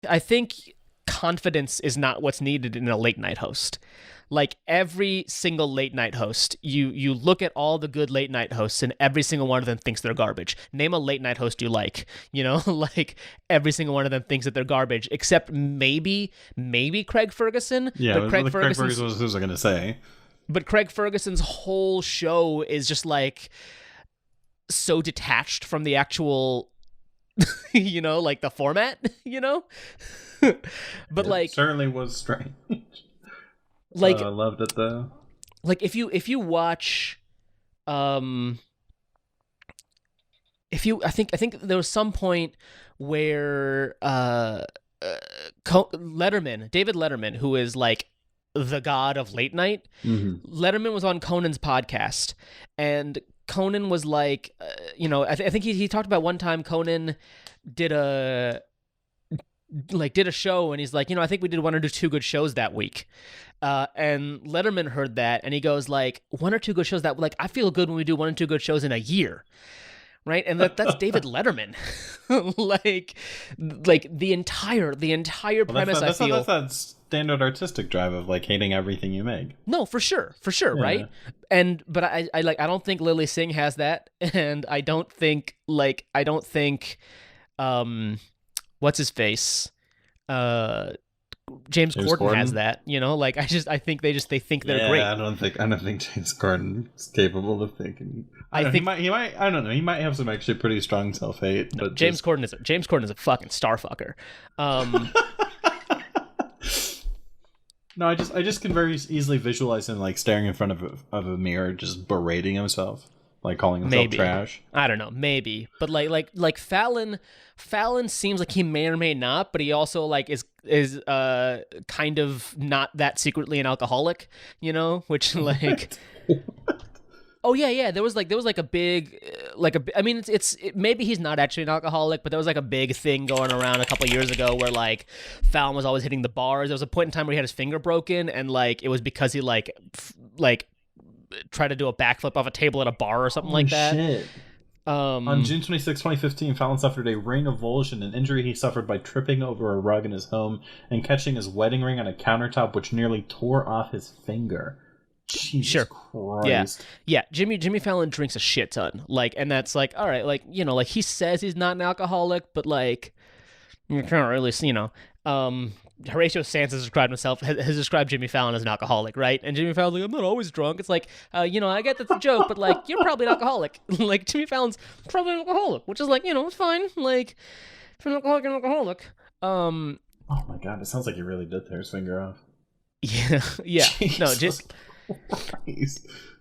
I think confidence is not what's needed in a late night host. Like every single late night host, you look at all the good late night hosts, and every single one of them thinks they're garbage. Name a late night host you like, like every single one of them thinks that they're garbage, except maybe Craig Ferguson. Yeah, But Craig Craig Ferguson's Ferguson was who was I going to say. but Craig Ferguson's whole show is just like so detached from the actual like the format. But It certainly was strange. like I loved it though. like if you watch um if you I think there was some point where David Letterman, who is like the god of late night, Letterman was on Conan's podcast, and Conan was like, I think he talked about one time Conan did a show, and he's like, I think we did one or two good shows that week. And Letterman heard that, and he goes like, one or two good shows that, like, I feel good when we do one or two good shows in a year. Right. And that's David Letterman. like the entire premise, I feel. That's that standard artistic drive of like hating everything you make. No, for sure. Yeah. Right. But I don't think Lily Singh has that. And I don't think, what's his face? James Corden has that, I think they think they're great. I don't think James Corden is capable of thinking. I don't know. He might have some actually pretty strong self-hate. No, but James Corden is a fucking starfucker. No, I just can very easily visualize him like staring in front of a mirror, just berating himself, like calling himself trash. I don't know, maybe, but like Fallon seems like he may or may not, but he also like is kind of not that secretly an alcoholic, which like. Oh yeah. There was a big, I mean, maybe he's not actually an alcoholic, but there was like a big thing going around a couple of years ago where like Fallon was always hitting the bars. There was a point in time where he had his finger broken, and like it was because he like tried to do a backflip off a table at a bar or something like that. Shit. On June 26, 2015, Fallon suffered a ring avulsion, an injury he suffered by tripping over a rug in his home and catching his wedding ring on a countertop, which nearly tore off his finger. Jesus Christ. Yeah. Jimmy Fallon drinks a shit ton. Like, and that's like, all right, like, like he says he's not an alcoholic, but like, you can't really see, Horatio Sanz has described Jimmy Fallon as an alcoholic, right? And Jimmy Fallon's like, I'm not always drunk. It's like, I get that's a joke, but like, you're probably an alcoholic. Like, Jimmy Fallon's probably an alcoholic, which is like, it's fine. Like, if you're an alcoholic. Oh my God, it sounds like he really did tear his finger off. Yeah. Jesus. No, just.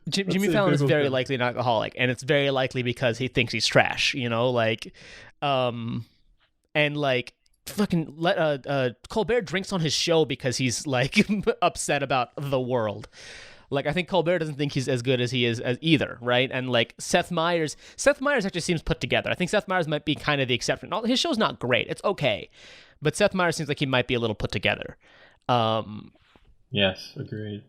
Jimmy Fallon is very likely an alcoholic, and it's very likely because he thinks he's trash, and like fucking Colbert drinks on his show because he's like upset about the world. Like, I think Colbert doesn't think he's as good as he is as either, right? And like Seth Meyers actually seems put together. I think Seth Meyers might be kind of the exception. His show's not great; it's okay, but Seth Meyers seems like he might be a little put together. Yes, agreed.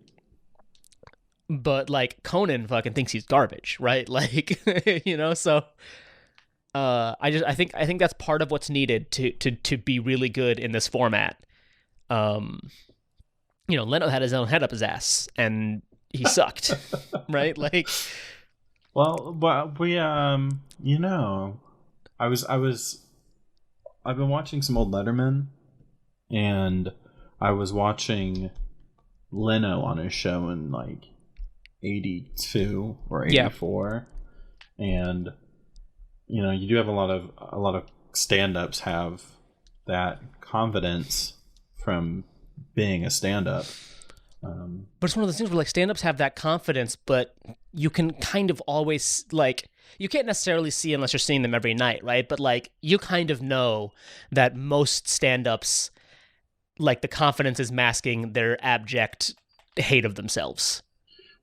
But like Conan fucking thinks he's garbage, right? Like, so I think that's part of what's needed to be really good in this format. Leno had his own head up his ass, and he sucked, right? Like, well, but we I've been watching some old Letterman, and I was watching Leno on his show in like 82 or 84, and you do have a lot of stand-ups have that confidence from being a stand-up, but it's one of those things where like stand-ups have that confidence, but you can kind of always like, you can't necessarily see unless you're seeing them every night, right? But like, you kind of know that most stand-ups, like, the confidence is masking their abject hate of themselves.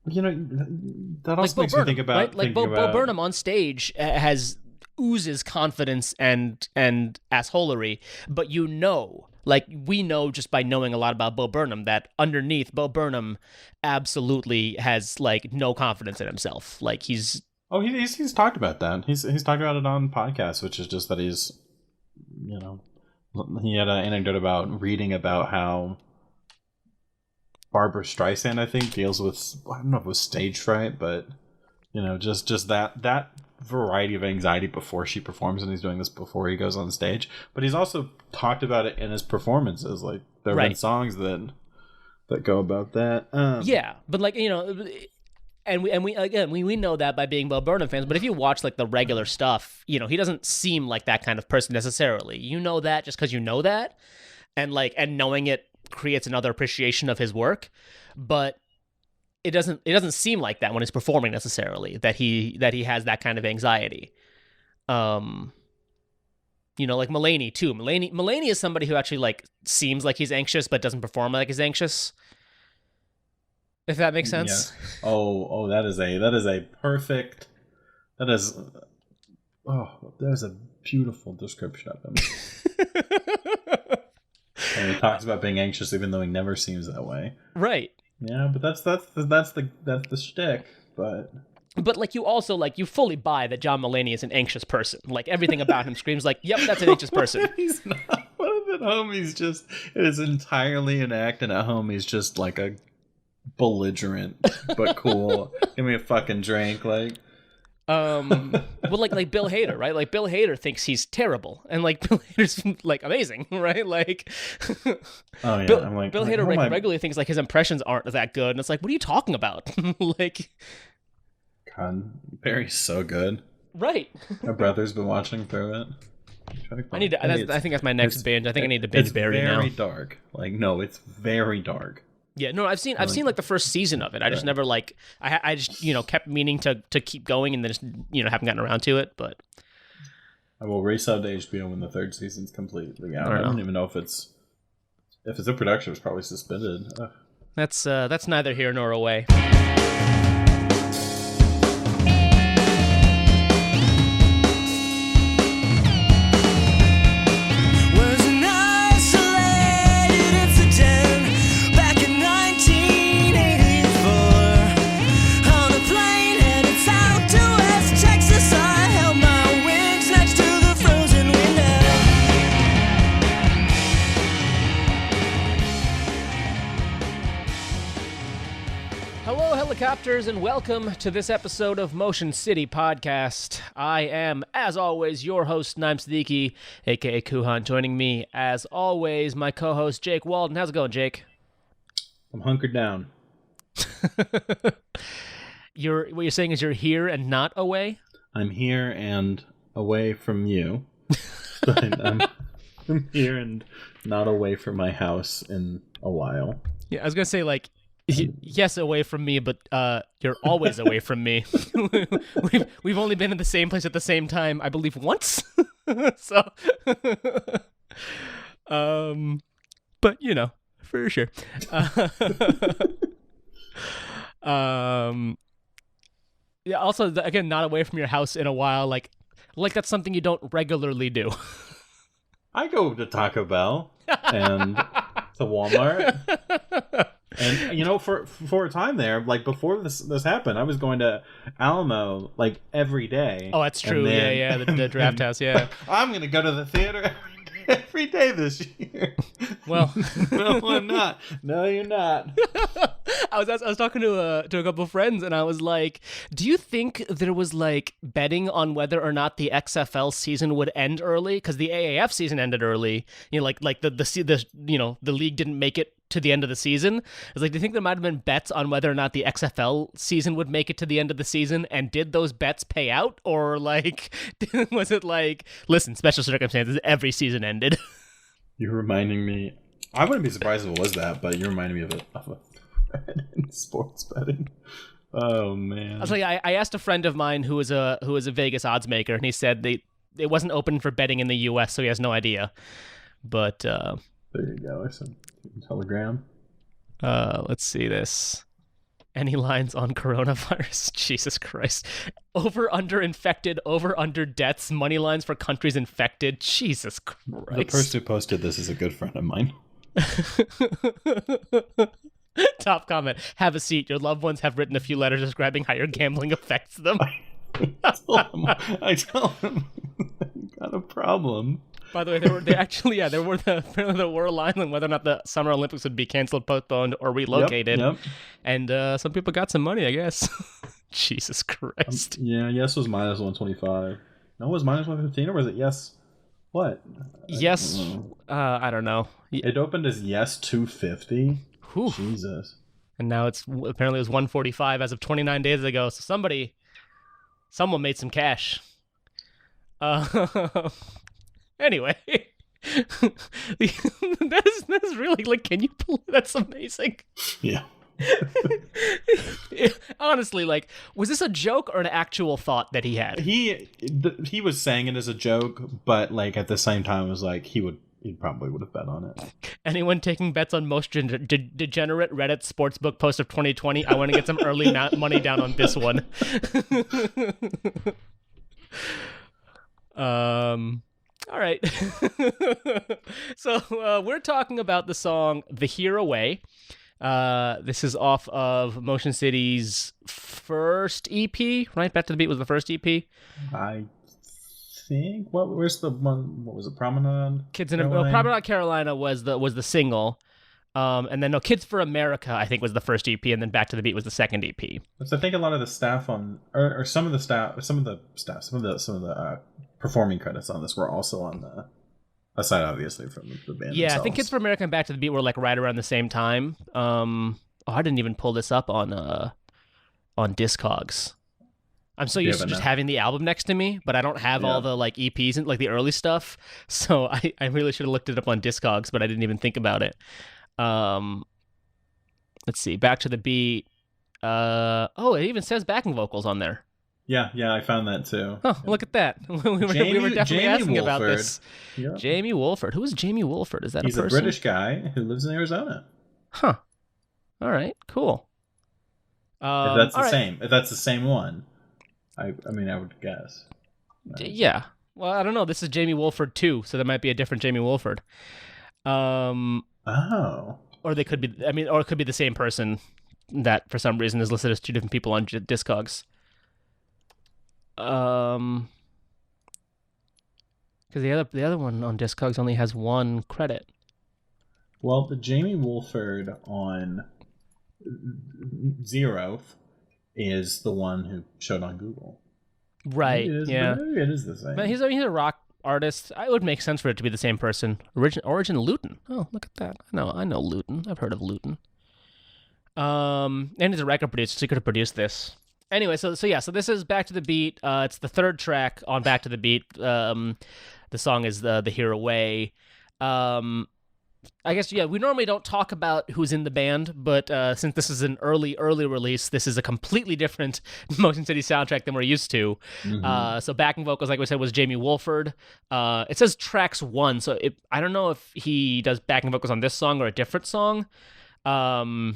That also makes me think about, right? Like Bo Burnham on stage oozes confidence and assholery, but like, we know just by knowing a lot about Bo Burnham that underneath, Bo Burnham absolutely has like no confidence in himself. Like, he's talked about that. He's talked about it on podcasts, which is just that he's he had an anecdote about reading about how Barbara Streisand, I think, deals with, I don't know if it was stage fright, but just that variety of anxiety before she performs, and he's doing this before he goes on stage. But he's also talked about it in his performances. Like there have been songs that go about that. Yeah, but like and we know that by being Bo Burnham fans. But if you watch like the regular stuff, he doesn't seem like that kind of person necessarily. You know that just because you know that, and knowing it creates another appreciation of his work, but it doesn't seem like that when he's performing necessarily, that he has that kind of anxiety. Like Mulaney too. Mulaney is somebody who actually like seems like he's anxious but doesn't perform like he's anxious. If that makes sense. Yeah. Oh, that is a perfect. There's a beautiful description of him. And he talks about being anxious even though he never seems that way. Right. Yeah, but that's the shtick. But like you also like you fully buy that John Mulaney is an anxious person. Like everything about him screams like, yep, that's an anxious person. He's not. What if at home it is entirely an act, and at home he's just like a belligerent but cool. Give me a fucking drink, like. Well, like Bill Hader, right? Like Bill Hader thinks he's terrible, and like Bill Hader's like amazing, right? Like, oh yeah, Bill Hader regularly thinks like his impressions aren't that good, and it's like, what are you talking about? Like, God, Barry's so good, right? My brother's been watching through it. I think that's my next binge. I think I need to binge Barry now. It's very dark. Like, no, it's very dark. Yeah, no, I've seen like the first season of it. I just never like I just kept meaning to keep going, and then just haven't gotten around to it. But I will resub to HBO when the third season's completely out. I don't even know if it's a production. It's probably suspended. Ugh. That's neither here nor away. Helicopters, and welcome to this episode of Motion City Podcast. I am, as always, your host, Naim Siddiqui, aka Kuhan. Joining me, as always, my co-host, Jake Walden. How's it going, Jake? I'm hunkered down. What you're saying is you're here and not away? I'm here and away from you. I'm here and not away from my house in a while. Yeah, I was gonna say like. Yes, away from me, but you're always away from me. We've only been in the same place at the same time, I believe, once. So, but for sure. Yeah. Also, again, not away from your house in a while. Like that's something you don't regularly do. I go to Taco Bell and to Walmart. And for a time there, like before this happened, I was going to Alamo like every day. Oh, that's true. Yeah, the Draft House. Yeah, I'm gonna go to the theater every day this year. Well, no, I'm not. No, you're not. I was talking to a couple of friends, and I was like, "Do you think there was like betting on whether or not the XFL season would end early? Because the AAF season ended early. Like the league didn't make it to the end of the season. I was like, do you think there might have been bets on whether or not the XFL season would make it to the end of the season? And did those bets pay out? Or like, was it like, listen, special circumstances, every season ended? You're reminding me, I wouldn't be surprised if it was that, but you're reminding me of a thread in sports betting. Oh man. I was like, I asked a friend of mine who was a Vegas odds maker, and he said it wasn't open for betting in the US, so he has no idea. But there you go. I sent Telegram. Let's see this. Any lines on coronavirus? Jesus Christ. Over under infected, over under deaths, money lines for countries infected. Jesus Christ. The person who posted this is a good friend of mine. Top comment. Have a seat. Your loved ones have written a few letters describing how your gambling affects them. I tell him I've got a problem. By the way, apparently there were lines on whether or not the Summer Olympics would be canceled, postponed, or relocated. Yep. And some people got some money, I guess. Jesus Christ. Yeah, yes was minus 125. No, it was minus 115, or was it yes? What? Yes. I don't know. It opened as yes 250. Whew. Jesus. And now apparently it was 145 as of 29 days ago. So someone made some cash. Anyway, that's really like, can you believe that's amazing? Yeah. Honestly, like, was this a joke or an actual thought that he had? He was saying it as a joke, but like at the same time, it was like he probably would have bet on it. Anyone taking bets on most degenerate Reddit sportsbook post of 2020? I want to get some early money down on this one. All right. So we're talking about the song "The Here Away." This is off of Motion City's first EP, right? Back to the Beat was the first EP. I think. Where's the one? What was it? Promenade. Promenade Carolina was the single, and then Kids for America I think was the first EP, and then Back to the Beat was the second EP. So I think a lot of the staff or some of the performing credits on this were also on the. Aside, obviously, from the band. Yeah, themselves. I think Kids for America and Back to the Beat were like right around the same time. I didn't even pull this up on Discogs. I'm so used to just having the album next to me, but I don't have all the like EPs and like the early stuff. So I really should have looked it up on Discogs, but I didn't even think about it. Let's see, Back to the Beat. It even says backing vocals on there. Yeah, I found that too. Oh, look at that. we were definitely asking about this. Yeah. Jamie Wolford. Who is Jamie Wolford? Is that He's a person? He's a British guy who lives in Arizona. Huh. All right, cool. If that's the same one, I mean, I would guess. Yeah. Well, I don't know. This is Jamie Wolford too, so there might be a different Jamie Wolford. Oh. Or they could be. I mean, or it could be the same person that, for some reason, is listed as two different people on Discogs. Because the other one on Discogs only has one credit. Well, the Jamie Wolford on Zeroth is the one who showed on Google. Right. Maybe it is the same. But he's a rock artist. It would make sense for it to be the same person. Origin Luton. Oh, look at that. I know Luton. I've heard of Luton. And he's a record producer, so he could have produced this. Anyway, so this is Back to the Beat. It's the third track on Back to the Beat. The song is the Here Away. I guess, we normally don't talk about who's in the band, but since this is an early release, this is a completely different Motion City soundtrack than we're used to. Mm-hmm. So backing vocals, like we said, was Jamie Wolford. It says tracks 1, so I don't know if he does backing vocals on this song or a different song. And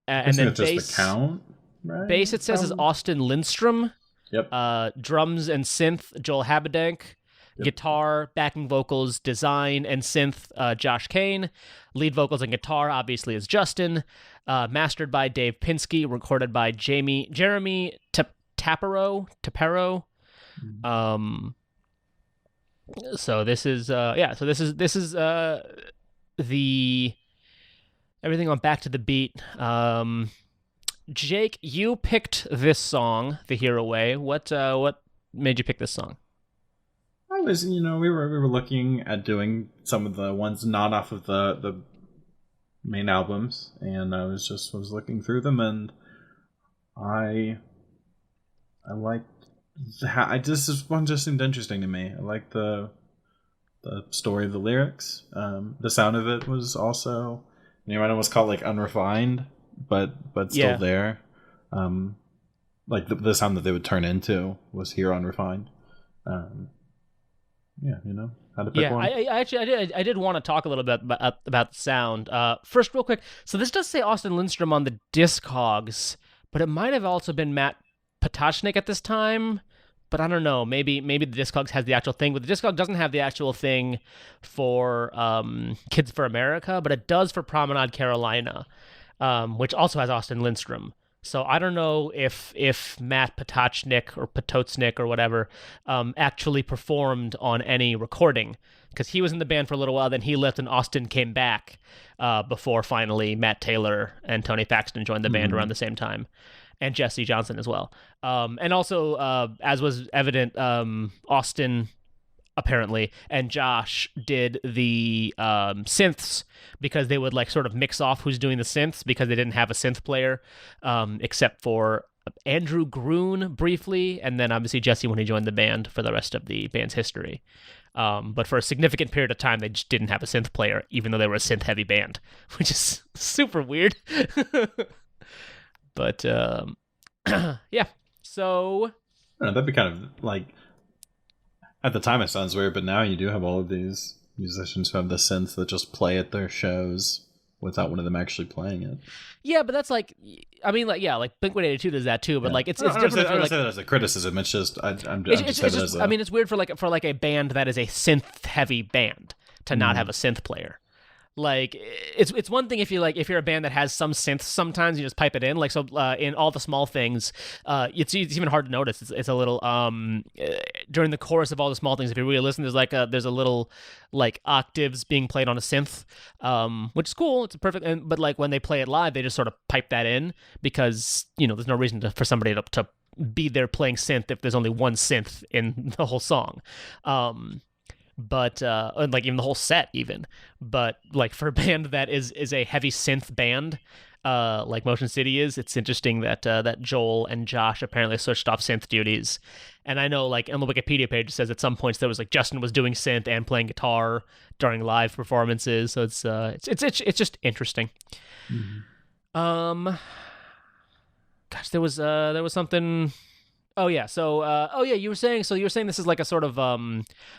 then it's just the count. Right? Bass, it says, is Austin Lindstrom. Yep. Drums and synth, Joel Habedank. Yep. Guitar, backing vocals, design, and synth, Josh Kane. Lead vocals and guitar, obviously, is Justin. Mastered by Dave Pinsky. Recorded by Jeremy Tapero. Mm-hmm. So this is the everything on Back to the Beat. Jake, you picked this song, "The Here Away." What made you pick this song? I was, we were looking at doing some of the ones not off of the main albums, and I was looking through them, and I liked this one just seemed interesting to me. I liked the story of the lyrics. The sound of it was also, I almost call it like unrefined, but still there. Like the sound that they would turn into was here unrefined. How to pick one. I did want to talk a little bit about the sound. First, real quick, so this does say Austin Lindstrom on the Discogs, but it might have also been Matt Potashnik at this time. But I don't know. Maybe the Discogs has the actual thing, but the Discog doesn't have the actual thing for Kids for America, but it does for Promenade Carolina, which also has Austin Lindstrom. So I don't know if Matt Potocnik or Potocnik or whatever actually performed on any recording, because he was in the band for a little while, then he left and Austin came back before finally Matt Taylor and Tony Paxton joined the band around the same time, and Jesse Johnson as well. And also, as was evident, Austin apparently and Josh did the synths, because they would like sort of mix off who's doing the synths, because they didn't have a synth player except for Andrew Groon briefly, and then obviously Jesse when he joined the band for the rest of the band's history. But for a significant period of time, they just didn't have a synth player, even though they were a synth-heavy band, which is super weird. But yeah, so I don't know, that'd be kind of like, at the time it sounds weird, but now you do have all of these musicians who have the synths that just play at their shows without one of them actually playing it. Yeah, but that's like, I mean, like, yeah, like Blink-182 does that too, but like it's different. I don't say that as a criticism. It's just I mean, it's weird for like a band that is a synth-heavy band to not have a synth player. Like it's one thing if you're a band that has some synths, sometimes you just pipe it in, like, so in All the Small Things, it's even hard to notice. It's a little during the chorus of All the Small Things, if you really listen, there's a little like octaves being played on a synth, which is cool. It's perfect. But like when they play it live, they just sort of pipe that in, because there's no reason for somebody to be there playing synth if there's only one synth in the whole song. But and like even the whole set even, but like for a band that is a heavy synth band, like Motion City is, it's interesting that that Joel and Josh apparently switched off synth duties. And I know, like, on the Wikipedia page it says at some points there was like Justin was doing synth and playing guitar during live performances, so it's just interesting. Gosh, there was something. Oh yeah, so you were saying this is like a sort of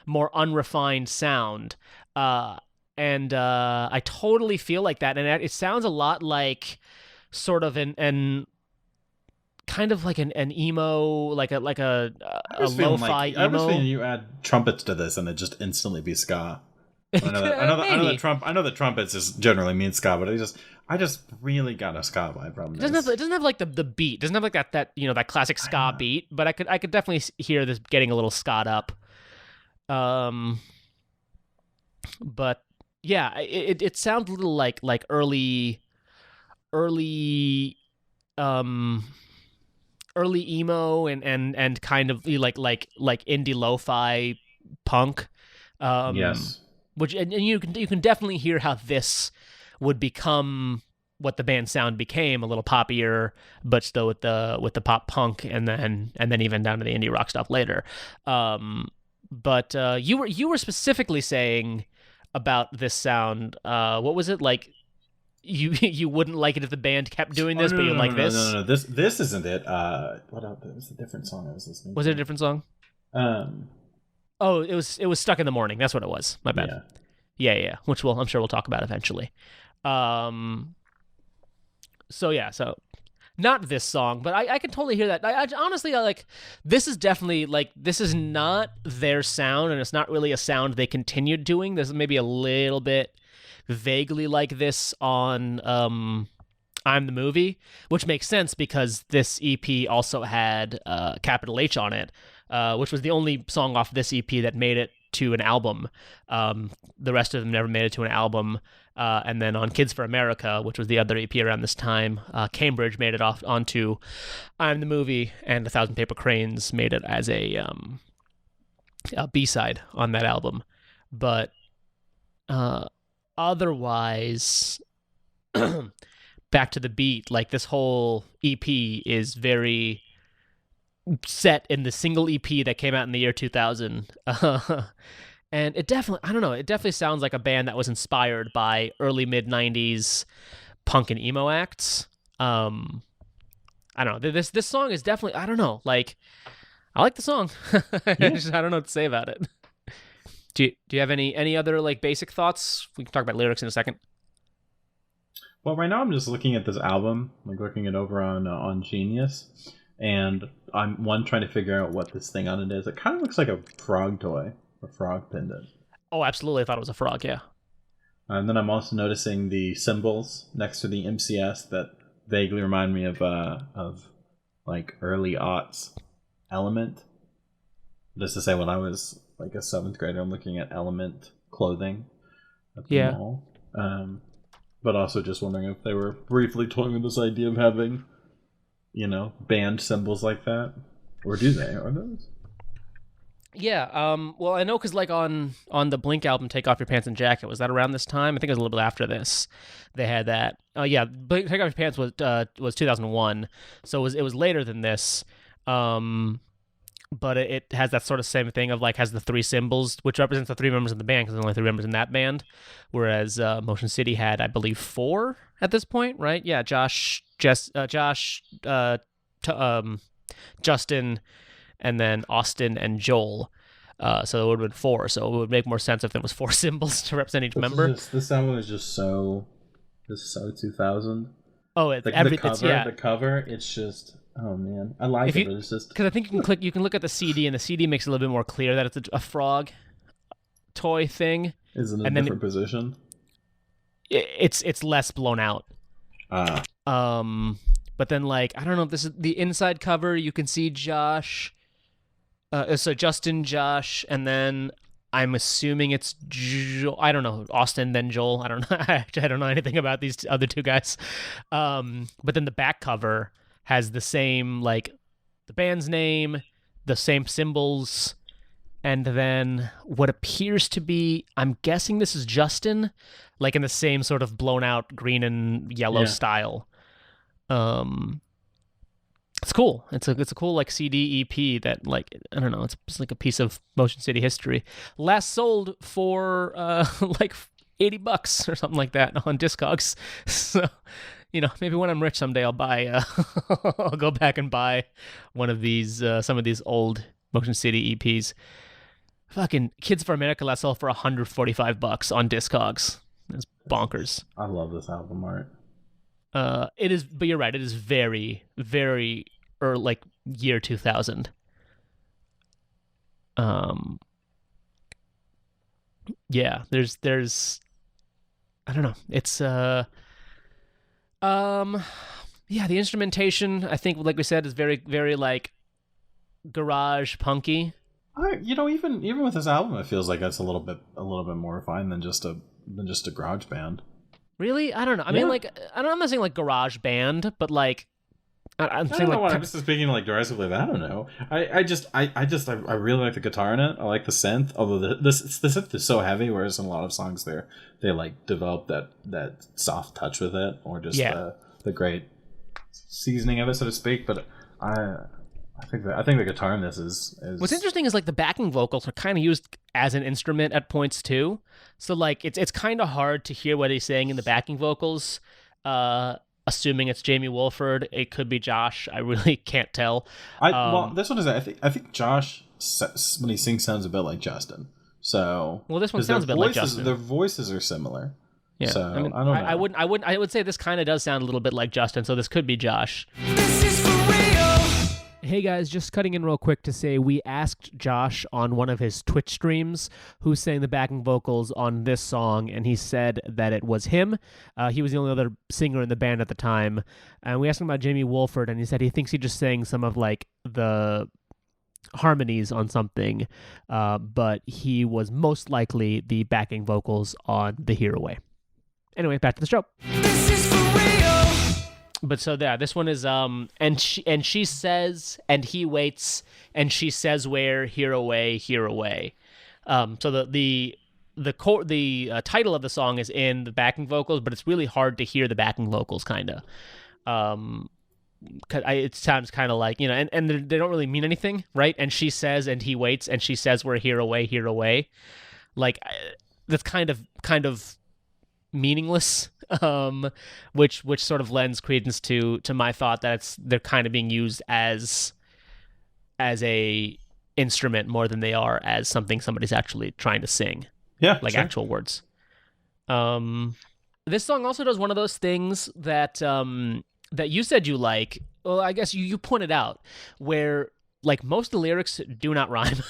more unrefined sound, and I totally feel like that, and it sounds a lot like sort of an kind of like an emo, like a lo-fi emo. I was feeling you add trumpets to this, and it just instantly be ska. I know that trumpets is generally mean ska, but I just really got a ska vibe from this. It doesn't have like the beat. It doesn't have like that that classic ska beat, but I could definitely hear this getting a little ska up. But yeah, it sounds a little like early emo and kind of like indie lo-fi punk. Yes. Which and you can definitely hear how this would become what the band sound became, a little poppier, but still with the pop punk, and then even down to the indie rock stuff later. But you were specifically saying about this sound. What was it like? You wouldn't like it if the band kept doing this, but you like this. No. This isn't it. What else? It was a different song I was listening to. Was it a different song? Oh, it was Stuck in the Morning. That's what it was. My bad. Yeah. Which I'm sure we'll talk about eventually. So not this song, but I can totally hear that. I honestly, like, this is definitely like, this is not their sound, and it's not really a sound they continued doing. There's maybe a little bit vaguely like this on I'm the Movie, which makes sense because this EP also had Capital H on it, which was the only song off this EP that made it to an album. The rest of them never made it to an album. And then on Kids for America, which was the other EP around this time, Cambridge made it onto I'm the Movie, and 1,000 Paper Cranes made it as a B-side on that album. But otherwise, back to the beat, like, this whole EP is very set in the single EP that came out in the year 2000. And it definitely, I don't know, it definitely sounds like a band that was inspired by early mid-90s punk and emo acts. I don't know, this song is definitely, I don't know, like, I like the song. I don't know what to say about it. Do you have any other, like, basic thoughts? We can talk about lyrics in a second. Well, right now I'm just looking at this album, like looking it over on Genius, and I'm trying to figure out what this thing on it is. It kind of looks like a frog toy. A frog pendant. Oh, absolutely. I thought it was a frog, yeah. And then I'm also noticing the symbols next to the MCS that vaguely remind me of like early aughts Element. Just to say, when I was like a 7th grader, I'm looking at Element clothing at the mall. But also just wondering if they were briefly toying with this idea of having, band symbols like that, or do they? Are those? Yeah. Well, I know because like on the Blink album, "Take Off Your Pants and Jacket," was that around this time? I think it was a little bit after this. They had that. Yeah, "Take Off Your Pants" was 2001, so it was later than this. But it has that sort of same thing of like has the 3 symbols, which represents the 3 members of the band because there's only 3 members in that band, whereas Motion City had, I believe, 4 at this point, right? Yeah, Josh, Justin, and then Austin and Joel. So it would have been 4. So it would make more sense if there was 4 symbols to represent each member. This album is just so 2000. Oh, it's the cover. It's just. Oh man, I like it, but it's just because I think you can look at the CD, and the CD makes it a little bit more clear that it's a frog toy thing. Is it in a different position? It's less blown out. But then like I don't know if this is the inside cover. You can see Josh. So Justin, Josh, and then I'm assuming it's I don't know, Austin, then Joel. I don't know. I don't know anything about these other 2 guys. But then the back cover has the same, like, the band's name, the same symbols, and then what appears to be, I'm guessing this is Justin, like in the same sort of blown out green and yellow style. It's cool. It's a cool like CD EP that like I don't know. It's just like a piece of Motion City history. Last sold for like $80 or something like that on Discogs. So maybe when I'm rich someday, I'll buy. I'll go back and buy one of these. Some of these old Motion City EPs. Fucking Kids for America last sold for $145 on Discogs. It's bonkers. I love this album art. It is, but you're right. It is very, very, like year 2000. Yeah. There's, I don't know. It's yeah. The instrumentation, I think, like we said, is very, very like garage punky. Even with this album, it feels like it's a little bit more refined than just a garage band. Really? I don't know. I mean, like, I'm not saying like garage band, but like, I'm saying like. I'm just speaking like derisively. I don't know. I really like the guitar in it. I like the synth. Although the synth is so heavy, whereas in a lot of songs they like develop that soft touch with it, or just the great seasoning of it, so to speak. But I think the guitar in this is. What's interesting is like the backing vocals are kind of used as an instrument at points too. So like it's kind of hard to hear what he's saying in the backing vocals. Assuming it's Jamie Wolford, it could be Josh. I really can't tell. Well, this one is. I think Josh when he sings sounds a bit like Justin. So this one sounds a bit like Justin. Their voices are similar. Yeah, so I mean, I don't know. I would say this kind of does sound a little bit like Justin. So this could be Josh. This is for real. Hey guys, just cutting in real quick to say we asked Josh on one of his Twitch streams who sang the backing vocals on this song, and he said that it was him. He was the only other singer in the band at the time. And we asked him about Jamie Wolford, and he said he thinks he just sang some of like the harmonies on something, but he was most likely the backing vocals on The Hero Way. Anyway, back to the show. This is for real. But so yeah, this one is and she says, and he waits, and she says where, here away. So the title of the song is in the backing vocals, but it's really hard to hear the backing vocals kind of. It sounds kind of like, and they don't really mean anything, right? And she says, and he waits, and she says we're here away. Like that's kind of meaningless, which sort of lends credence to my thought that they're kind of being used as a instrument more than they are as something somebody's actually trying to sing. Yeah, like sure. Actual words. This song also does one of those things that that you said you like. Well, I guess you pointed out where like most of the lyrics do not rhyme.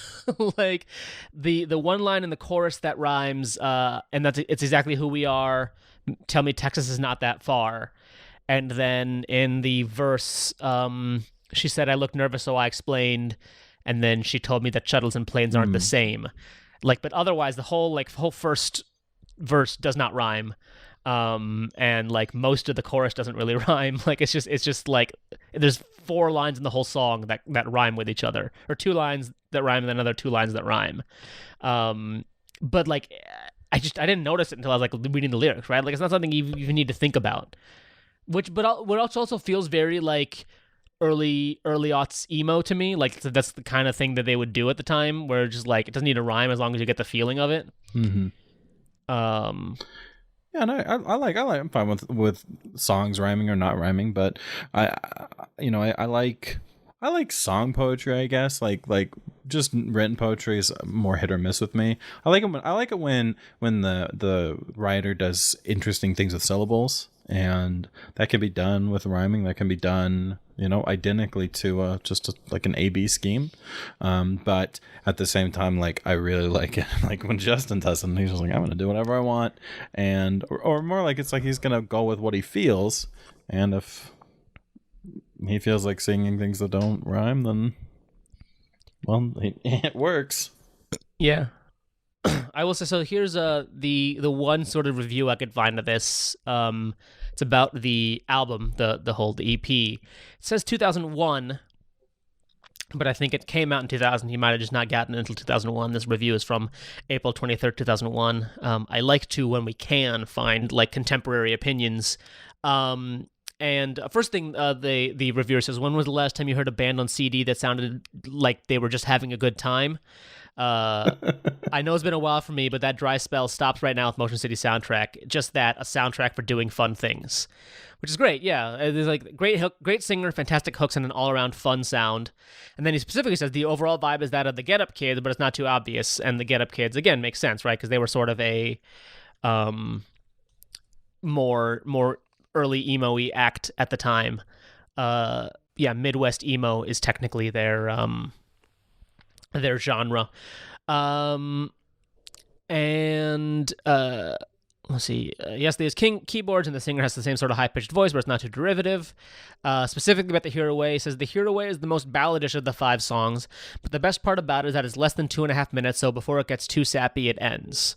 Like the one line in the chorus that rhymes, and it's exactly who we are. Tell me Texas is not that far. And then in the verse, she said, "I looked nervous, so I explained." And then she told me that shuttles and planes aren't the same. Like, but otherwise, the whole first verse does not rhyme. And like most of the chorus doesn't really rhyme. Like it's just like there's 4 lines in the whole song that rhyme with each other, or 2 lines that rhyme and then another 2 lines that rhyme. But like I didn't notice it until I was like reading the lyrics, right? Like it's not something you even need to think about. What also feels very like early aughts emo to me. Like that's the kind of thing that they would do at the time, where just like it doesn't need to rhyme as long as you get the feeling of it. Yeah, no, I like. I'm fine with songs rhyming or not rhyming, but I like song poetry. I guess like just written poetry is more hit or miss with me. I like it when the writer does interesting things with syllables, and that can be done with rhyming. That can be done, identically to like an A/B scheme. But at the same time, like I really like it, like when Justin does it, and he's just like, I'm gonna do whatever I want, and or more like it's like he's gonna go with what he feels, and if he feels like singing things that don't rhyme, then well, it works. Yeah. I will say, so here's the one sort of review I could find of this. It's about the album, the EP. It says 2001, but I think it came out in 2000. He might have just not gotten it until 2001. This review is from April 23rd, 2001. I like to, when we can, find like contemporary opinions. And first thing, the reviewer says, when was the last time you heard a band on CD that sounded like they were just having a good time? I know it's been a while for me, but that dry spell stops right now with Motion City Soundtrack. Just that, a soundtrack for doing fun things, which is great. Yeah, there's like great singer, fantastic hooks, and an all-around fun sound. And then he specifically says the overall vibe is that of the Get Up Kids, but it's not too obvious. And the Get Up Kids, again, makes sense, right? Because they were sort of a more early emo-y act at the time. Midwest emo is technically their genre. Let's see. Yes, there's keyboards, and the singer has the same sort of high-pitched voice, but it's not too derivative. Specifically about The Here Away, says The Here Away is the most balladish of the 5 songs, but the best part about it is that it's less than 2.5 minutes, so before it gets too sappy, it ends.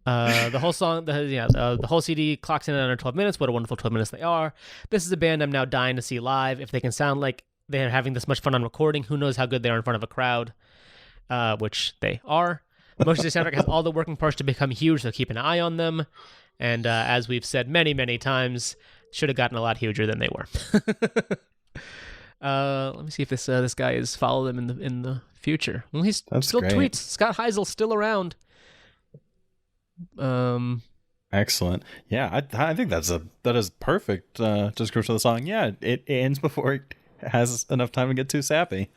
The whole song, the whole CD clocks in at under 12 minutes. What a wonderful 12 minutes they are. This is a band I'm now dying to see live. If they can sound like they're having this much fun on recording, who knows how good they are in front of a crowd, which they are. Motion City Soundtrack has all the working parts to become huge, so keep an eye on them. And as we've said many, many times, should have gotten a lot huger than they were. Let me see if this guy is follow them in the future. Well, he's still great. Tweets. Scott Heisel's still around. Excellent. Yeah, I think that is perfect description of the song. Yeah, it ends before it has enough time to get too sappy.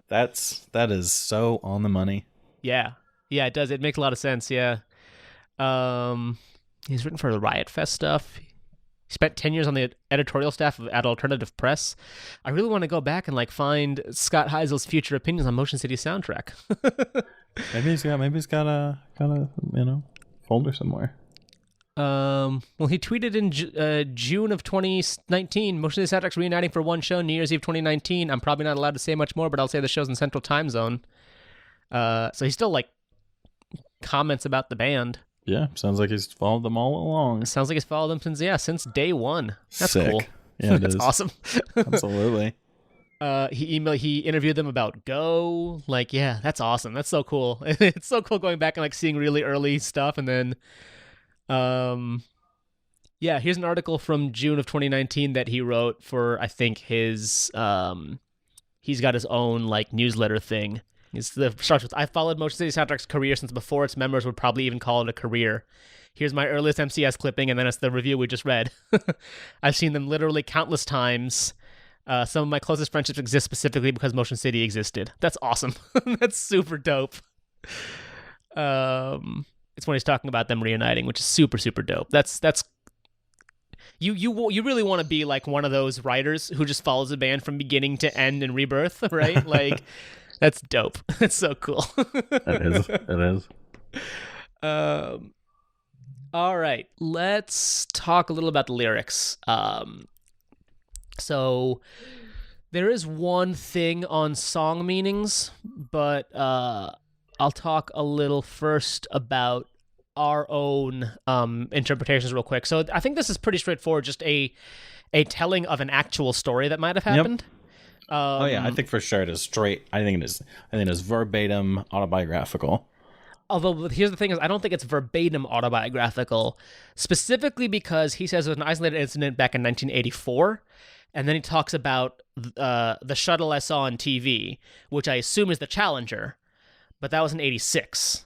That is so on the money. Yeah, it does. It makes a lot of sense. Yeah. He's written for the Riot Fest stuff. He spent 10 years on the editorial staff at Alternative Press. I really want to go back and like find Scott Heisel's future opinions on Motion City Soundtrack. maybe he's got a folder somewhere. Well, he tweeted in June of 2019, Motion City Soundtrack's reuniting for one show, New Year's Eve 2019. I'm probably not allowed to say much more, but I'll say the show's in Central Time Zone. So he still like comments about the band. Yeah, sounds like he's followed them all along. Sounds like he's followed them since day one. That's sick. Cool. Yeah, that's awesome. Absolutely. He interviewed them about Go. Like, yeah, that's awesome. That's so cool. It's so cool going back and like seeing really early stuff, and then, here's an article from June of 2019 that he wrote for, I think, his he's got his own like newsletter thing. Starts with, I followed Motion City Soundtrack's career since before its members would probably even call it a career. Here's my earliest MCS clipping, and then it's the review we just read. I've seen them literally countless times. Some of my closest friendships exist specifically because Motion City existed. That's awesome. That's super dope. It's when he's talking about them reuniting, which is super, super dope. That's you really want to be like one of those writers who just follows a band from beginning to end and rebirth, right? Like, that's dope. That's so cool. It is. All right, let's talk a little about the lyrics. So there is one thing on song meanings, but I'll talk a little first about our own interpretations real quick. So I think this is pretty straightforward, just a telling of an actual story that might have happened. Oh yeah, I think for sure it is straight. I think it is verbatim autobiographical. Although here's the thing is I don't think it's verbatim autobiographical, specifically because he says it was an isolated incident back in 1984, and then he talks about the shuttle I saw on TV, which I assume is the Challenger, but that was in 86.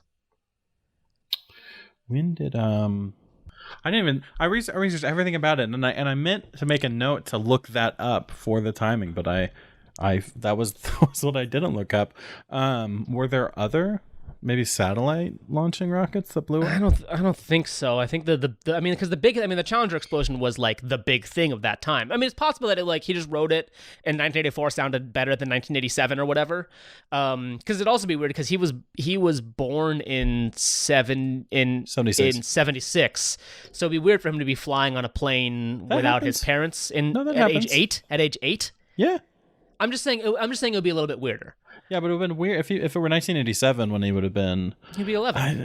When did I researched everything about it, and I meant to make a note to look that up for the timing, but I that was what I didn't look up. Were there other maybe satellite launching rockets that blew up? I don't think so. I think the because the Challenger explosion was like the big thing of that time. I mean, it's possible that he just wrote it in 1984 sounded better than 1987 or whatever. Because it'd also be weird because he was born in 76. So it'd be weird for him to be flying on a plane without his parents age 8. Yeah. I'm just saying it would be a little bit weirder. Yeah, but it would have been weird if it were 1987 when he would have been. He'd be 11. I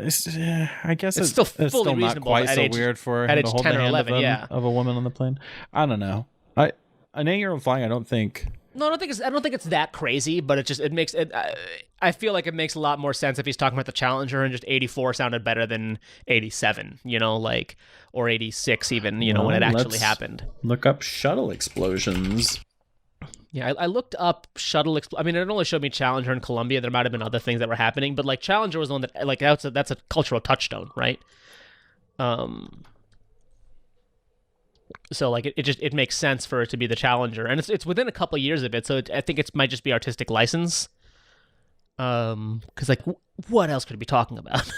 guess it's still fully still not reasonable quite at so age, weird for at him age to hold 10 the or hand 11. of a woman on the plane. I don't know. An 8-year-old flying, I don't think. No, I don't think it's that crazy, but it makes it. I feel like it makes a lot more sense if he's talking about the Challenger and just 84 sounded better than 87, or 86 even, when it actually happened. Look up shuttle explosions. Yeah, I looked up shuttle. It only showed me Challenger and Columbia. There might have been other things that were happening, but Challenger was the one that that's a cultural touchstone, right? So it makes sense for it to be the Challenger, and it's within a couple of years of it. So I think it might just be artistic license. Because what else could it be talking about?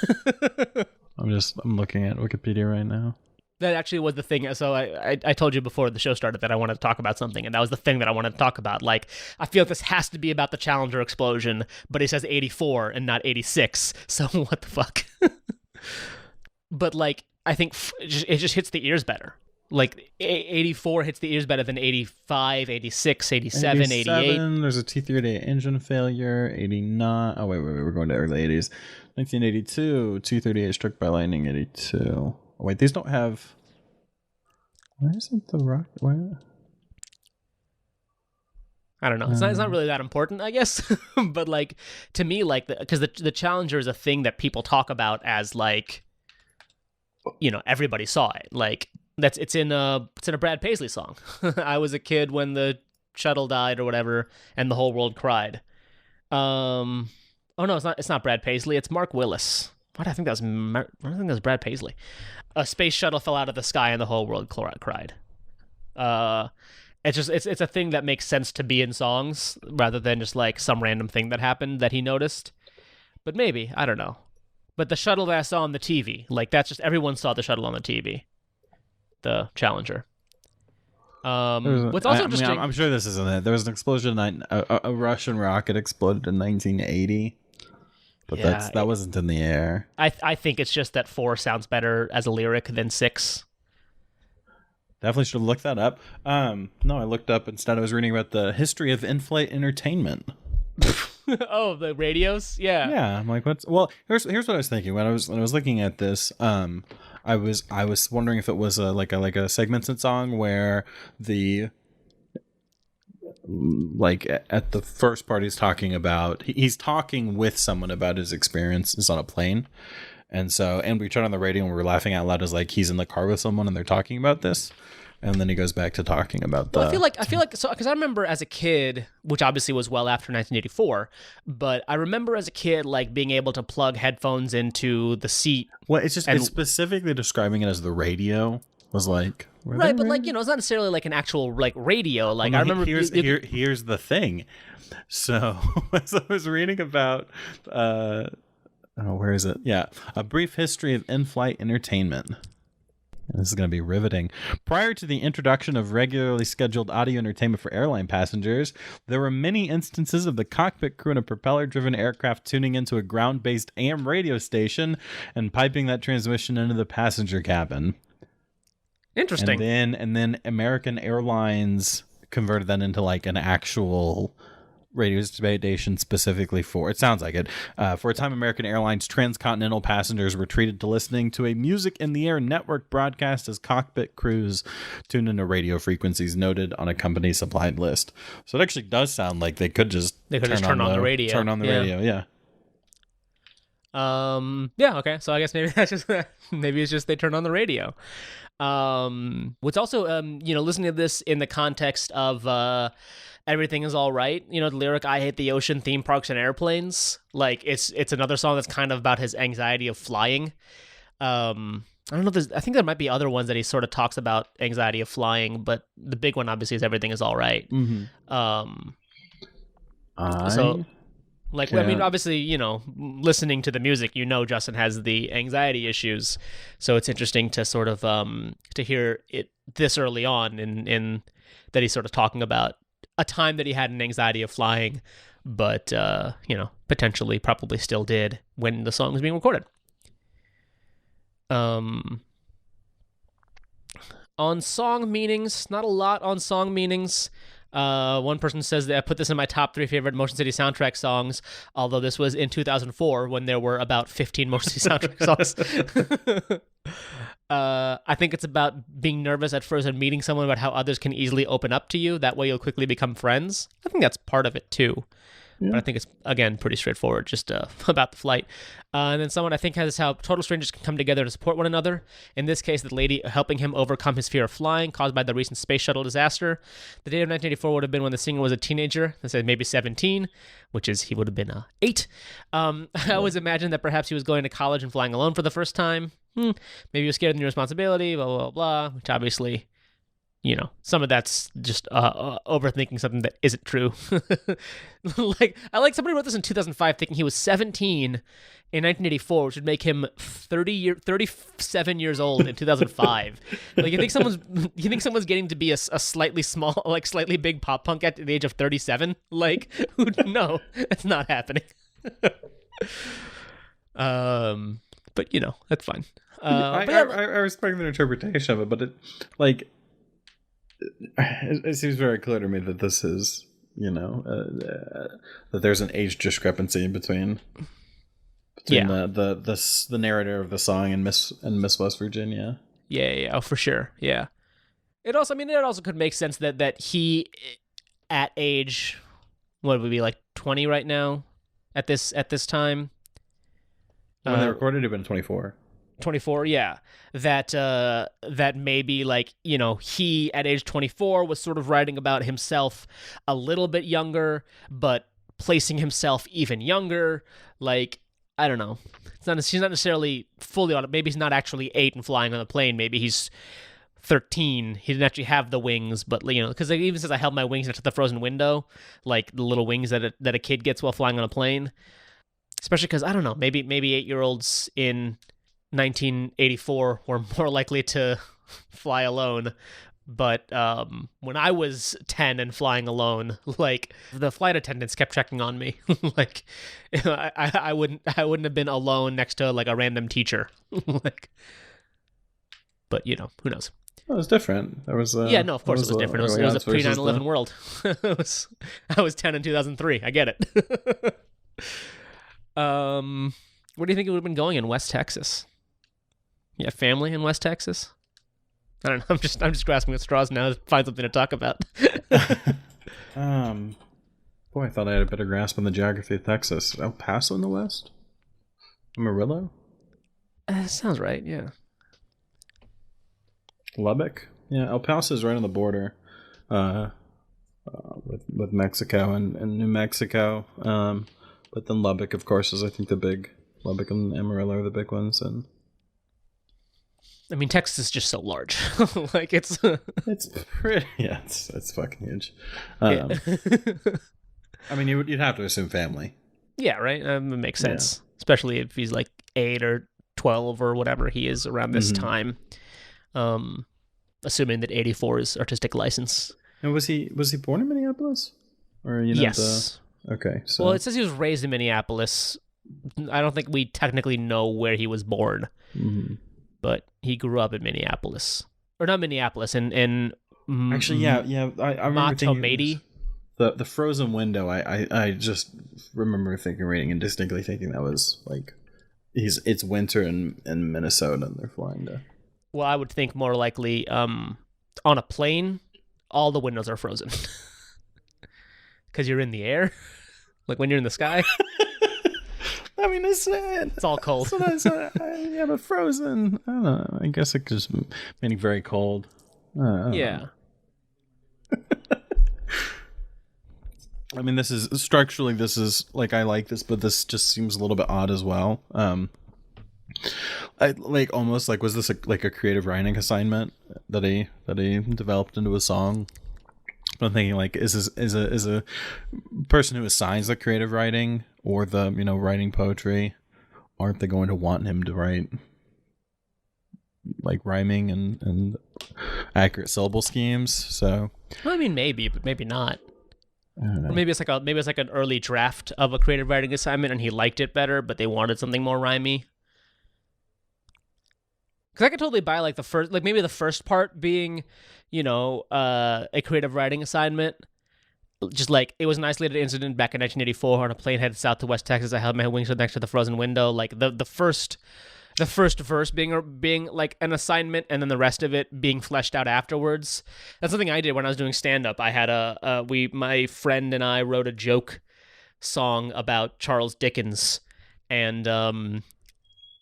I'm looking at Wikipedia right now. That actually was the thing. So I told you before the show started that I wanted to talk about something, and that was the thing that I wanted to talk about. I feel like this has to be about the Challenger explosion, but he says 84 and not 86. So what the fuck? But I think it just hits the ears better. 84 hits the ears better than 85, 86, 87, 88. There's a T-38 engine failure. 89. Oh wait, we're going to early 80s. 1982, T-38 struck by lightning. 82. Oh, wait, these don't have. Where isn't the rock? Where? I don't know. It's not really that important, I guess. But to me, because the Challenger is a thing that people talk about as everybody saw it. It's in a Brad Paisley song. I was a kid when the shuttle died or whatever, and the whole world cried. Oh no, it's not Brad Paisley. It's Mark Willis. Why do I think that was Brad Paisley? A space shuttle fell out of the sky and the whole world cried. It's a thing that makes sense to be in songs rather than just some random thing that happened that he noticed. But maybe, I don't know. But the shuttle that I saw on the TV, that's just everyone saw the shuttle on the TV. The Challenger. What's also interesting? I'm sure this isn't it. There was an explosion. A Russian rocket exploded in 1980, but that wasn't in the air. I think it's just that 4 sounds better as a lyric than 6. Definitely should look that up. No, I looked up instead. I was reading about the history of in-flight entertainment. Oh, the radios. Yeah. Yeah. I'm like, what's? Well, here's what I was thinking when I was looking at this. I was wondering if it was a segmented song where the at the first part he's talking with someone about his experiences on a plane, and we turn on the radio and we're laughing out loud as he's in the car with someone and they're talking about this. And then he goes back to talking about I feel like so because I remember as a kid, which obviously was well after 1984, but I remember as a kid being able to plug headphones into the seat. Well, it's specifically describing it as the radio was like. Right, but it's not necessarily an actual radio. I remember. Here's the thing. So as I was reading about, where is it? Yeah, A Brief History of In-Flight Entertainment. This is going to be riveting. Prior to the introduction of regularly scheduled audio entertainment for airline passengers, there were many instances of the cockpit crew in a propeller-driven aircraft tuning into a ground-based AM radio station and piping that transmission into the passenger cabin. Interesting. And then American Airlines converted that into like an actual radio station specifically for, it sounds like it, for a time American Airlines transcontinental passengers were treated to listening to a music in the air network broadcast as cockpit crews tuned into radio frequencies noted on a company supplied list. So it actually does sound like they could just turn on the radio. Turn on the radio, yeah. Yeah, okay. So I guess maybe that's just maybe it's just they turn on the radio. What's also listening to this in the context of Everything Is All Right, the lyric I hate the ocean, theme parks and airplanes, like it's another song that's kind of about his anxiety of flying. I don't know if I think there might be other ones that he sort of talks about anxiety of flying, but the big one obviously is Everything Is All Right. So like, I mean, obviously, listening to the music, Justin has the anxiety issues. So it's interesting to sort of, to hear it this early on in that he's sort of talking about a time that he had an anxiety of flying, but, potentially probably still did when the song was being recorded. On song meanings, not a lot on song meanings. One person says that I put this in my top 3 favorite Motion City soundtrack songs, although this was in 2004 when there were about 15 Motion City soundtrack songs. I think it's about being nervous at first and meeting someone about how others can easily open up to you. That way you'll quickly become friends. I think that's part of it too. Yeah. But I think it's, again, pretty straightforward, just about the flight. And then someone I think has how total strangers can come together to support one another. In this case, the lady helping him overcome his fear of flying caused by the recent space shuttle disaster. The date of 1984 would have been when the singer was a teenager. They said maybe 17, which is he would have been 8. I always imagined that perhaps he was going to college and flying alone for the first time. Maybe he was scared of the new responsibility, blah, blah, blah, blah, which obviously... some of that's just overthinking something that isn't true. Somebody wrote this in 2005 thinking he was 17 in 1984, which would make him 37 years old in 2005. You think someone's getting to be a slightly small, slightly big pop punk at the age of 37? No, it's not happening. But that's fine. I respect the interpretation of it, but it seems very clear to me that this is, that there's an age discrepancy between the narrator of the song and Miss West Virginia. Yeah, for sure. Yeah. It also could make sense that he, at age, what would be 20 right now, at this time. When they recorded, it had been 24. 24, yeah. That maybe he at age 24 was sort of writing about himself a little bit younger, but placing himself even younger. I don't know. She's not necessarily fully on it. Maybe he's not actually 8 and flying on the plane. Maybe he's 13. He didn't actually have the wings, but because it even says I held my wings next to the frozen window, the little wings that a kid gets while flying on a plane. Especially because I don't know. Maybe 8-year-olds in 1984 were more likely to fly alone, but when I was 10 and flying alone, the flight attendants kept checking on me. I wouldn't have been alone next to a random teacher. But who knows? Well, it was different. There was yeah, no, of course it was different. It was a pre 9/11 world. I was 10 in 2003. I get it. Where do you think it would have been going in West Texas? Yeah, family in West Texas? I don't know. I'm just grasping at straws now to find something to talk about. Boy, I thought I had a better grasp on the geography of Texas. El Paso in the west? Amarillo? Sounds right, yeah. Lubbock? Yeah, El Paso is right on the border with Mexico and New Mexico. But then Lubbock, of course, is I think the big... Lubbock and Amarillo are the big ones, and I mean, Texas is just so large. It's it's pretty. Yeah, it's fucking huge. Yeah. I mean, you'd have to assume family. Yeah, right. It makes sense, especially if he's 8 or 12 or whatever he is around this time. assuming that 84 is artistic license. And was he born in Minneapolis? Or Yes. Okay, so Well, it says he was raised in Minneapolis. I don't think we technically know where he was born, but he grew up in Minneapolis. Or not Minneapolis, in actually, yeah, I remember thinking Matomedi. the frozen window. I just remember reading and distinctly thinking that was like it's winter in Minnesota and they're flying to. Well, I would think more likely on a plane, all the windows are frozen because you're in the air, like when you're in the sky. I mean, it's all cold. Yeah, but frozen. I don't know. I guess it just meaning very cold. Yeah. I mean, this is structurally. This is like I like this, but this just seems a little bit odd as well. I like almost like was this like a creative writing assignment that he developed into a song? But I'm thinking like is a person who assigns the creative writing or the writing poetry, aren't they going to want him to write like rhyming and accurate syllable schemes? So Well, I mean, maybe, but maybe not. I don't know. Or maybe it's like an early draft of a creative writing assignment, and he liked it better, but they wanted something more rhymey. Because I could totally buy like maybe the first part being, a creative writing assignment. Just like it was an isolated incident back in 1984 on a plane headed south to West Texas. I held my wings next to the frozen window. Like the first verse being like an assignment, and then the rest of it being fleshed out afterwards. That's something I did when I was doing stand up. I had my friend and I wrote a joke song about Charles Dickens, and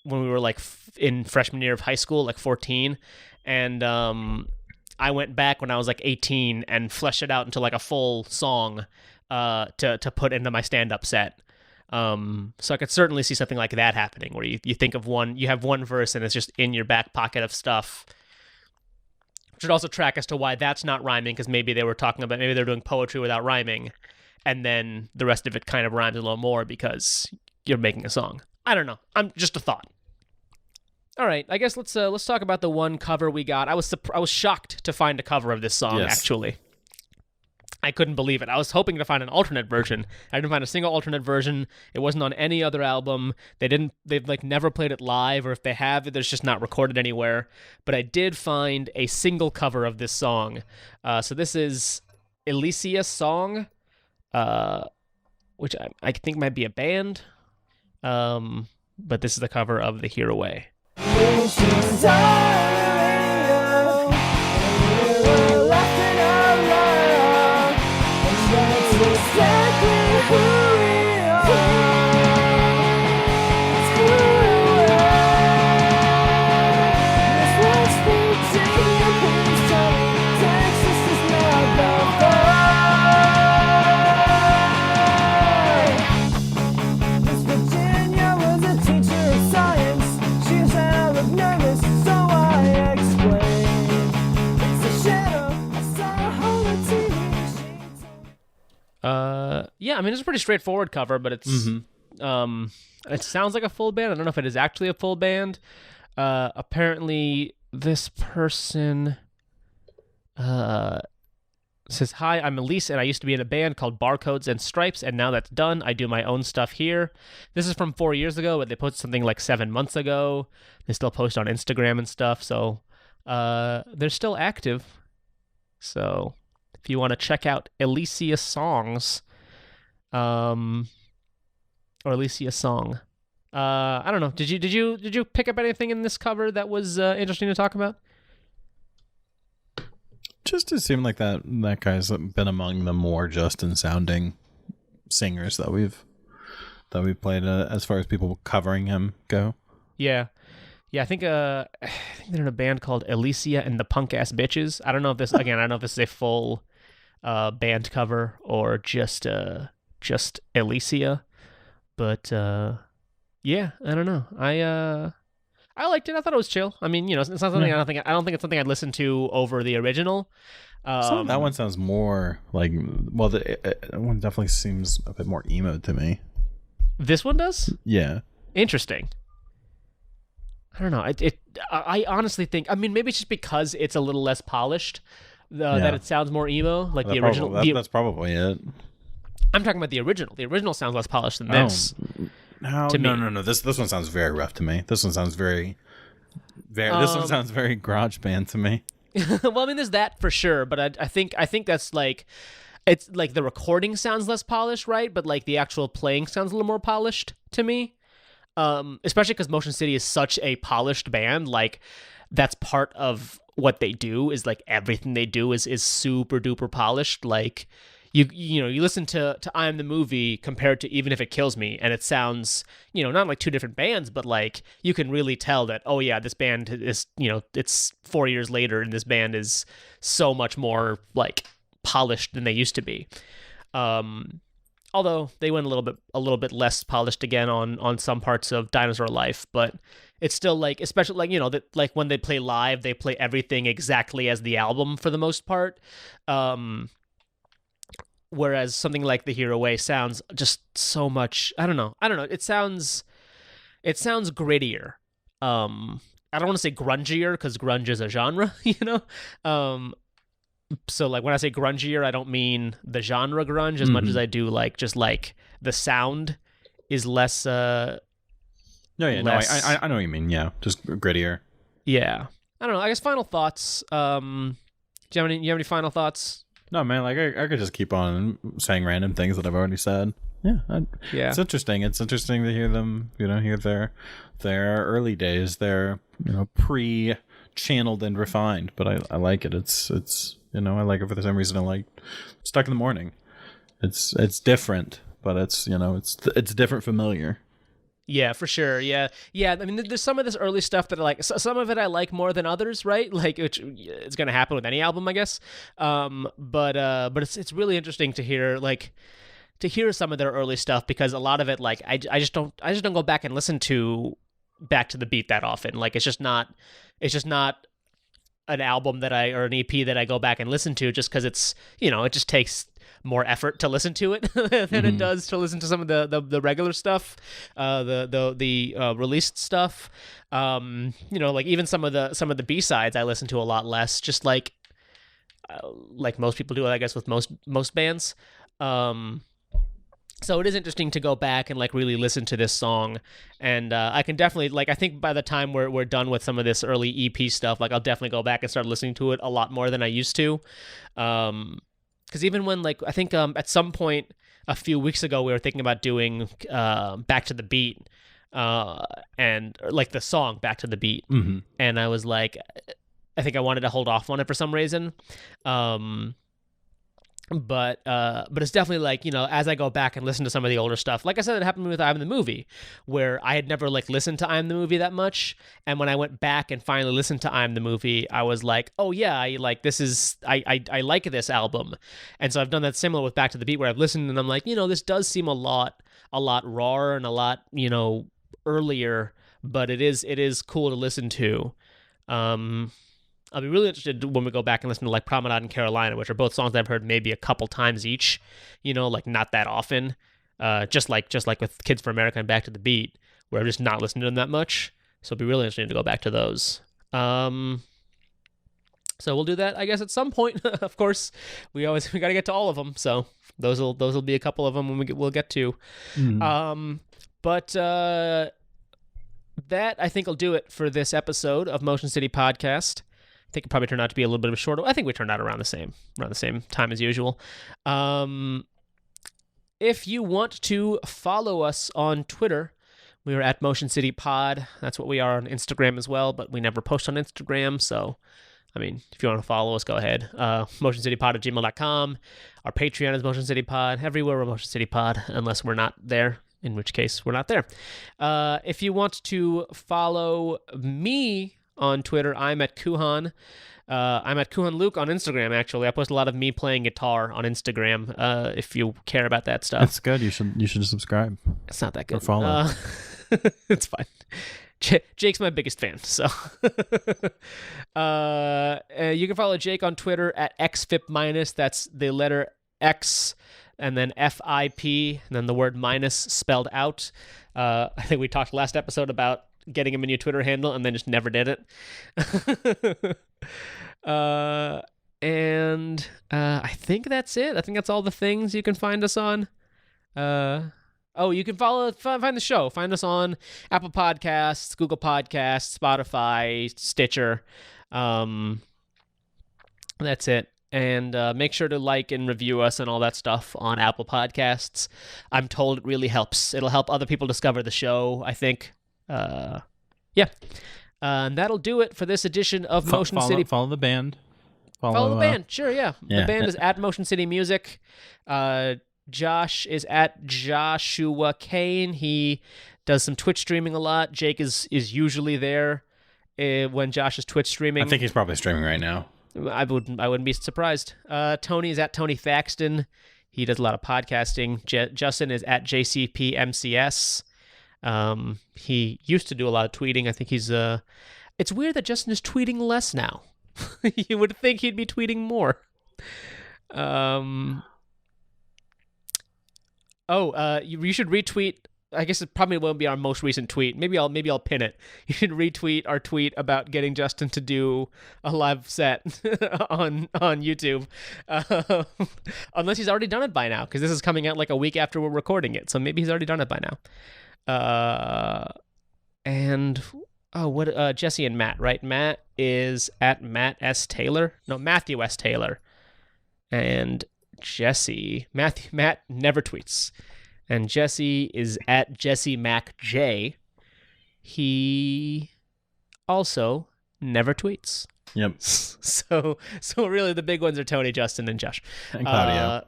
when we were like in freshman year of high school, like 14, and I went back when I was like 18 and fleshed it out into like a full song to put into my stand up set. So I could certainly see something like that happening, where you think of you have one verse and it's just in your back pocket of stuff. Should also track as to why that's not rhyming, because maybe they were doing poetry without rhyming, and then the rest of it kind of rhymes a little more because you're making a song. I don't know. I'm just a thought. All right, I guess let's talk about the one cover we got. I was shocked to find a cover of this song. Yes. Actually. I couldn't believe it. I was hoping to find an alternate version. I didn't find a single alternate version. It wasn't on any other album. They've like never played it live, or if they have it, there's just not recorded anywhere. But I did find a single cover of this song. So this is Elysia Song, which I think might be a band. But this is the cover of The Hero Way. Yeah, I mean, it's a pretty straightforward cover, but it's it sounds like a full band. I don't know if it is actually a full band. Apparently, this person says, "Hi, I'm Elise, and I used to be in a band called Barcodes and Stripes, and now that's done. I do my own stuff here." This is from 4 years ago, but they posted something like 7 months ago. They still post on Instagram and stuff, so they're still active. So if you want to check out Elysia Songs, or Elysia Song, I don't know. Did you pick up anything in this cover that was interesting to talk about? Just it seemed like that guy's been among the more Justin sounding singers that we've played as far as people covering him go. Yeah. I think they're in a band called Elysia and the Punk Ass Bitches. I don't know if this is a full band cover or just Elysia, but yeah, I don't know. I liked it. I thought it was chill. I mean, it's not something I don't think it's something I'd listen to over the original. That one sounds more like, well, that one definitely seems a bit more emo to me. This one does? Yeah. Interesting. I don't know. I honestly think. I mean, maybe it's just because it's a little less polished that it sounds more emo. Like the original. That's probably it. I'm talking about the original. The original sounds less polished than this. No. This one sounds very rough to me. This one sounds very. This one sounds very garage band to me. Well, I mean, there's that for sure, but I think that's like, it's like the recording sounds less polished, right? But like the actual playing sounds a little more polished to me. Especially because Motion City is such a polished band. Like that's part of what they do, is like everything they do is super duper polished. Like you listen to I Am the Movie compared to Even If It Kills Me, and it sounds, not like two different bands, but like you can really tell that, oh yeah, this band is, it's 4 years later and this band is so much more like polished than they used to be. Although they went a little bit less polished again on some parts of Dinosaur Life, but it's still like, especially like, that like when they play live, they play everything exactly as the album for the most part. Whereas something like The Hero Way sounds just so much, I don't know. It sounds grittier. I don't want to say grungier because grunge is a genre, So like when I say grungier, I don't mean the genre grunge as much as I do like just like the sound is less. I know what you mean. Yeah, just grittier. Yeah, I don't know. I guess final thoughts. Do you have any final thoughts? No, man. Like I could just keep on saying random things that I've already said. Yeah, It's interesting. It's interesting to hear them. Hear their early days. Their pre-channeled and refined. But I like it. It's. I like it for the same reason I like Stuck in the Morning. It's different, but it's it's different, familiar. Yeah, for sure. Yeah. I mean, there's some of this early stuff that I like. Some of it I like more than others, right? Like, which is going to happen with any album, I guess. But it's really interesting to hear some of their early stuff, because a lot of it, like, I just don't go back and listen to Back to the Beat that often. Like, it's just not an album or an EP that I go back and listen to, just because it's, it just takes more effort to listen to it than it does to listen to some of the regular stuff, the released stuff. Like even some of the B-sides I listen to a lot less, just like most people do, I guess, with most bands. So it is interesting to go back and like really listen to this song, and I can definitely I think by the time we're done with some of this early EP stuff, like I'll definitely go back and start listening to it a lot more than I used to, because even when I think at some point a few weeks ago we were thinking about doing Back to the Beat, and like the song Back to the Beat, and I was like, I think I wanted to hold off on it for some reason. But it's definitely as I go back and listen to some of the older stuff, like I said, it happened with I Am the Movie, where I had never listened to I Am the Movie that much, and when I went back and finally listened to I Am the Movie, I was like, oh yeah, I like this album. And so I've done that similar with Back to the Beat, where I've listened and I'm like, this does seem a lot rawer and a lot earlier, but it is cool to listen to. I'll be really interested when we go back and listen to Promenade and Carolina, which are both songs I've heard maybe a couple times each, not that often. Just like with Kids for America and Back to the Beat, where I've just not listened to them that much. So it'll be really interesting to go back to those. So we'll do that, I guess, at some point. Of course, we got to get to all of them. So those will be a couple of them when we'll get to. But that I think will do it for this episode of Motion City Podcast. I think it probably turned out to be a little bit of a shorter. I think we turned out around the same time as usual. If you want to follow us on Twitter, we are at Motion City Pod. That's what we are on Instagram as well, but we never post on Instagram. So, I mean, if you want to follow us, go ahead. MotionCityPod@gmail.com. Our Patreon is Motion City Pod. Everywhere we're Motion City Pod, unless we're not there, in which case we're not there. If you want to follow me on Twitter, I'm at Kuhan. I'm at Kuhan Luke on Instagram, actually. I post a lot of me playing guitar on Instagram, if you care about that stuff. That's good. You should subscribe. It's not that good. Or follow. It's fine. Jake's my biggest fan, so. You can follow Jake on Twitter at xfip-. That's the letter X and then FIP, and then the word minus spelled out. I think we talked last episode about getting him a new Twitter handle and then just never did it. And I think that's it. I think that's all the things you can find us on. You can find the show. Find us on Apple Podcasts, Google Podcasts, Spotify, Stitcher. That's it. And make sure to like and review us and all that stuff on Apple Podcasts. I'm told it really helps. It'll help other people discover the show, I think. And that'll do it for this edition of Motion City. Follow the band. Follow the band. Sure, yeah. The band is at Motion City Music. Josh is at Joshua Kane. He does some Twitch streaming a lot. Jake is usually there when Josh is Twitch streaming. I think he's probably streaming right now. I wouldn't be surprised. Tony is at Tony Thaxton. He does a lot of podcasting. Justin is at JCPMCS. He used to do a lot of tweeting. I think he's it's weird that Justin is tweeting less now. You would think he'd be tweeting more. You should retweet. I guess it probably won't be our most recent tweet. Maybe I'll pin it. You should retweet our tweet about getting Justin to do a live set on YouTube, unless he's already done it by now, because this is coming out like a week after we're recording it. So maybe he's already done it by now. Jesse and Matt, right? Matt is at Matt S. Taylor. No, Matthew S. Taylor. And Matt never tweets. And Jesse is at Jesse Mac J. He also never tweets. Yep. So really the big ones are Tony, Justin, and Josh. And Claudio.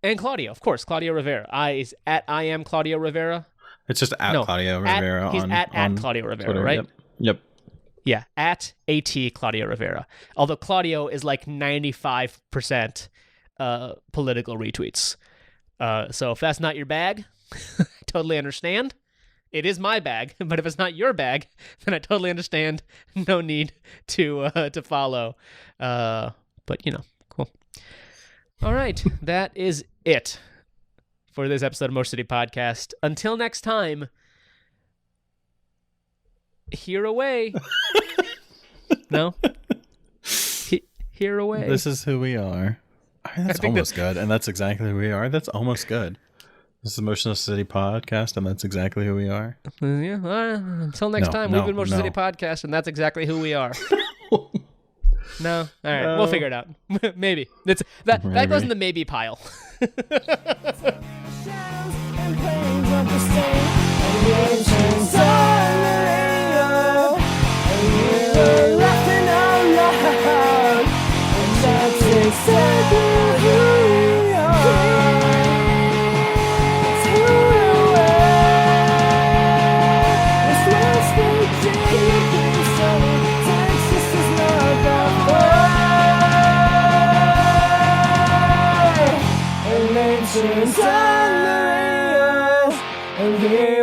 And Claudio, of course. Claudio Rivera. I am Claudio Rivera. It's just at Claudio Rivera. He's on at Claudio Rivera, Twitter, right? Yep. Yeah, at AT Claudio Rivera. Although Claudio is like 95% political retweets. So if that's not your bag, I totally understand. It is my bag, but if it's not your bag, then I totally understand. No need to follow. But cool. All right, that is it for this episode of Motion City Podcast. Until next time, here away. No? Here away. This is who we are. That's almost good, and that's exactly who we are. That's almost good. This is Motion City Podcast, and that's exactly who we are. Yeah. Until next time, we've been Motion City Podcast, and that's exactly who we are. No? All right. We'll figure it out. Maybe. That goes in the maybe pile. And planes of the same, and the oceans on the radio, and we were laughing out loud, and that's exactly who we are. It's who we are. It's West Virginia, Kingston, Texas is not that far. And nations on the radio, and here